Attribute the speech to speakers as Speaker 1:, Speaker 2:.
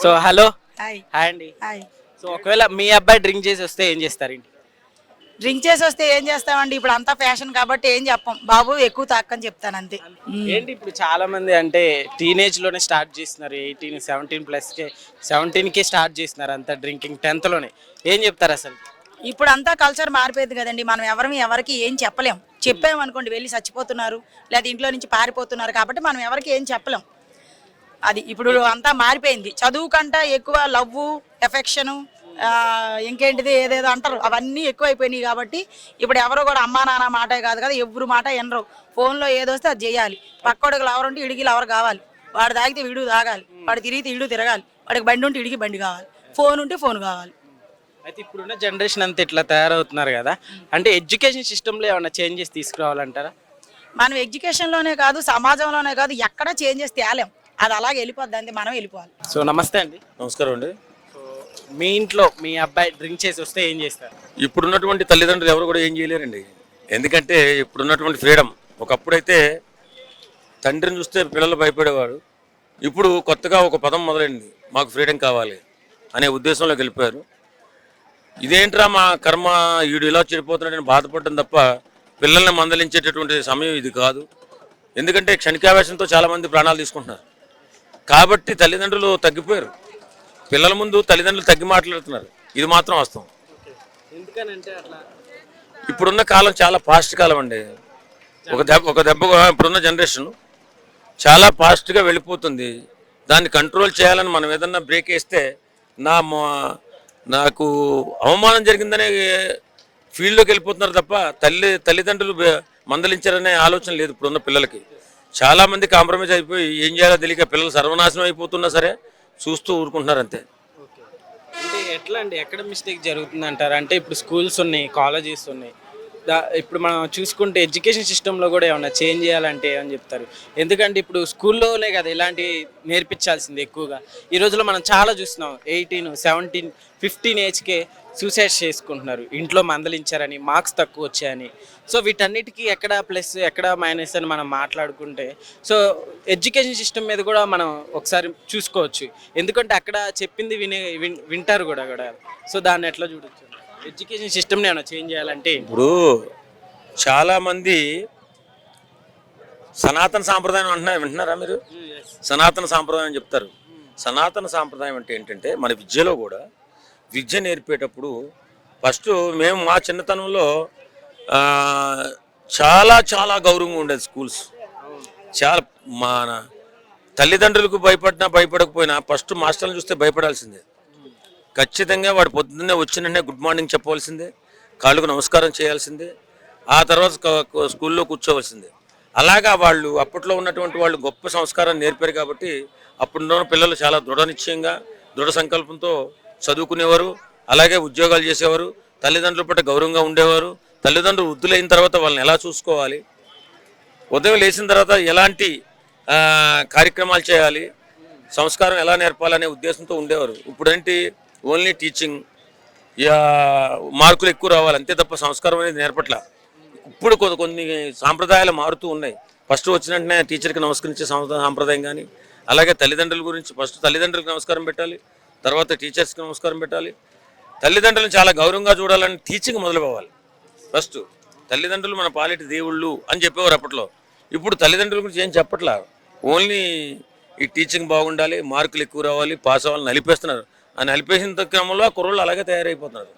Speaker 1: So hello
Speaker 2: hi
Speaker 1: hi అండి.
Speaker 2: Hi.
Speaker 1: So ఒకవేళ మీ అబ్బాయి డ్రింక్ చేసి వస్తే ఏం చేస్తారండి?
Speaker 2: డ్రింక్ చేసి వస్తే ఏం చేస్తామండి? ఇప్పుడు అంతా ఫ్యాషన్ కాబట్టి ఏం చెప్పం, బాబు ఎక్కువ తాక్కని చెప్తాను అంతే.
Speaker 1: ఏంటి ఇప్పుడు చాలా మంది అంటే టీనేజ్ లోనే స్టార్ట్ చేస్తున్నారు, 18 17+కే 17కే స్టార్ట్ చేస్తున్నారు అంతా డ్రింకింగ్ 10th లోనే. ఏం చెప్తారు అసలు?
Speaker 2: ఇప్పుడు అంతా కల్చర్ మారిపోయింది కదండి. మనం ఎవరికి ఏం చెప్పలేం. చెప్పామనుకోండి వెళ్ళి చచ్చిపోతున్నారు, లేదా ఇంట్లో నుంచి పారిపోతున్నారు. కాబట్టి మనం ఎవరికి ఏం చెప్పలేం. అది ఇప్పుడు అంతా మారిపోయింది. చదువు కంటే ఎక్కువ లవ్, ఎఫెక్షను, ఇంకేంటిది ఏదేదో అంటారు, అవన్నీ ఎక్కువైపోయినాయి. కాబట్టి ఇప్పుడు ఎవరో కూడా అమ్మా నాన్న మాటే కాదు కదా, ఎవరు మాట ఎనరు. ఫోన్లో ఏదొస్తే అది చేయాలి. పక్కోడికి లవర్ ఉంటే ఇడికి లవర్ కావాలి, వాడు తాగితే వీడు తాగాలి, వాడు తిరిగితే ఇడు తిరగాలి, వాడికి బండి ఉంటే ఇడికి బండి కావాలి, ఫోన్ ఉంటే ఫోన్ కావాలి.
Speaker 1: అయితే ఇప్పుడున్న జనరేషన్ అంతా ఇట్లా తయారవుతున్నారు కదా, అంటే ఎడ్యుకేషన్ సిస్టంలో ఏమైనా చేంజెస్ తీసుకురావాలంటారా?
Speaker 2: మనం ఎడ్యుకేషన్లోనే కాదు, సమాజంలోనే కాదు, ఎక్కడ చేంజెస్ తేలేం. అది అలాగే వెళ్ళిపోద్ది, అంతే, మనం వెళ్ళిపోవాలి.
Speaker 1: సో నమస్తే అండి.
Speaker 3: నమస్కారం అండి.
Speaker 1: మీ ఇంట్లో మీ అబ్బాయి డ్రింక్ చేసి వస్తే ఏం చేస్తారు?
Speaker 3: ఇప్పుడున్నటువంటి తల్లిదండ్రులు ఎవరు కూడా ఏం చేయలేరండి. ఎందుకంటే ఇప్పుడున్నటువంటి ఫ్రీడమ్, ఒకప్పుడైతే తండ్రిని చూస్తే పిల్లలు భయపడేవాడు. ఇప్పుడు కొత్తగా ఒక పదం మొదలైంది, మాకు ఫ్రీడమ్ కావాలి అనే ఉద్దేశంలోకి వెళ్ళిపోయారు. ఇదేంట్రా మా కర్మ, వీడు ఇలా చెడిపోతున్నాడని బాధపడడం తప్ప పిల్లల్ని మందలించేటటువంటి సమయం ఇది కాదు. ఎందుకంటే క్షణికావేశంతో చాలామంది ప్రాణాలు తీసుకుంటున్నారు. కాబట్టి తల్లిదండ్రులు తగ్గిపోయారు. పిల్లల ముందు తల్లిదండ్రులు తగ్గి మాట్లాడుతున్నారు. ఇది మాత్రం వాస్తవం.
Speaker 1: ఎందుకనంటే అట్లా
Speaker 3: ఇప్పుడున్న కాలం చాలా ఫాస్ట్ కాలం అండి. ఒక దెబ్బగా ఇప్పుడున్న జనరేషన్ చాలా ఫాస్ట్గా వెళ్ళిపోతుంది. దాన్ని కంట్రోల్ చేయాలని మనం ఏదన్నా బ్రేక్ వేస్తే నాకు అవమానం జరిగిందనే ఫీల్డ్లోకి వెళ్ళిపోతున్నారు తప్ప తల్లిదండ్రులు మందలించారనే ఆలోచన లేదు ఇప్పుడున్న పిల్లలకి. చాలామంది కాంప్రమైజ్ అయిపోయి ఏం చేయాలో తెలియక పిల్లలు సర్వనాశనం అయిపోతున్నా సరే చూస్తూ ఊరుకుంటున్నారు అంతే.
Speaker 1: అంటే ఎట్లా అండి, ఎక్కడ మిస్టేక్ జరుగుతుంది అంటారు? అంటే ఇప్పుడు స్కూల్స్ ఉన్నాయి, కాలేజెస్ ఉన్నాయి, ఇప్పుడు మనం చూసుకుంటే ఎడ్యుకేషన్ సిస్టంలో కూడా ఏమన్నా చేంజ్ చేయాలంటే ఏమని చెప్తారు? ఎందుకంటే ఇప్పుడు స్కూల్లోనే కదా ఇలాంటివి నేర్పించాల్సింది ఎక్కువగా. ఈ రోజుల్లో మనం చాలా చూస్తున్నాం, 18 17 15 ఏజ్కే సూసైడ్ చేసుకుంటున్నారు, ఇంట్లో మందలించారని, మార్క్స్ తక్కువ వచ్చాయని. సో వీటన్నిటికీ ఎక్కడ ప్లస్ ఎక్కడ మైనస్ అని మనం మాట్లాడుకుంటే, సో ఎడ్యుకేషన్ సిస్టమ్ మీద కూడా మనం ఒకసారి చూసుకోవచ్చు. ఎందుకంటే అక్కడ చెప్పింది వింటారు కూడా. సో దాన్ని ఎట్లా చూడొచ్చు? ఎడ్యుకేషన్ సిస్టమ్ని ఏమైనా చేంజ్ చేయాలంటే
Speaker 3: ఇప్పుడు చాలామంది సనాతన సాంప్రదాయం వింటున్నారా మీరు? సనాతన సాంప్రదాయం చెప్తారు. సనాతన సాంప్రదాయం అంటే ఏంటంటే మన విద్యలో కూడా విద్య నేర్పేటప్పుడు ఫస్ట్ మేము మా చిన్నతనంలో చాలా చాలా గౌరవంగా ఉండేది స్కూల్స్. చాలా మన తల్లిదండ్రులకు భయపడకపోయినా ఫస్ట్ మాస్టర్లను చూస్తే భయపడాల్సిందే. ఖచ్చితంగా వాడు పొద్దున్నే వచ్చిన గుడ్ మార్నింగ్ చెప్పవలసిందే, కాళ్ళకు నమస్కారం చేయాల్సిందే, ఆ తర్వాత స్కూల్లో కూర్చోవలసిందే. అలాగా వాళ్ళు అప్పట్లో ఉన్నటువంటి వాళ్ళు గొప్ప సంస్కారం నేర్పారు. కాబట్టి అప్పుడున్న పిల్లలు చాలా దృఢ నిశ్చయంగా, దృఢ సంకల్పంతో చదువుకునేవారు, అలాగే ఉద్యోగాలు చేసేవారు, తల్లిదండ్రుల పట్ల గౌరవంగా ఉండేవారు. తల్లిదండ్రులు వృద్ధులైన తర్వాత వాళ్ళని ఎలా చూసుకోవాలి, ఉదయం లేచిన తర్వాత ఎలాంటి కార్యక్రమాలు చేయాలి, సంస్కారం ఎలా నేర్పాలనే ఉద్దేశంతో ఉండేవారు. ఇప్పుడేంటి ఓన్లీ టీచింగ్, మార్కులు ఎక్కువ రావాలి అంతే తప్ప సంస్కారం అనేది నేర్పట్ల. ఇప్పుడు కొన్ని సాంప్రదాయాలు మారుతూ ఉన్నాయి. ఫస్ట్ వచ్చిన వెంటనే టీచర్కి నమస్కరించే సాంప్రదాయం కానీ, అలాగే తల్లిదండ్రుల గురించి ఫస్ట్ తల్లిదండ్రులకు నమస్కారం పెట్టాలి, తర్వాత టీచర్స్కి నమస్కారం పెట్టాలి. తల్లిదండ్రులను చాలా గౌరవంగా చూడాలని టీచింగ్ మొదలుపోవాలి. ఫస్ట్ తల్లిదండ్రులు మన పాలిటి దేవుళ్ళు అని చెప్పేవారు అప్పట్లో. ఇప్పుడు తల్లిదండ్రుల గురించి ఏం చెప్పట్లా, ఓన్లీ ఈ టీచింగ్ బాగుండాలి, మార్కులు ఎక్కువ రావాలి, పాస్ అవ్వాలని నలిపేస్తున్నారు. ఆ నలిపేసిన క్రమంలో ఆ కుర్రోళ్ళు అలాగే తయారైపోతున్నారు.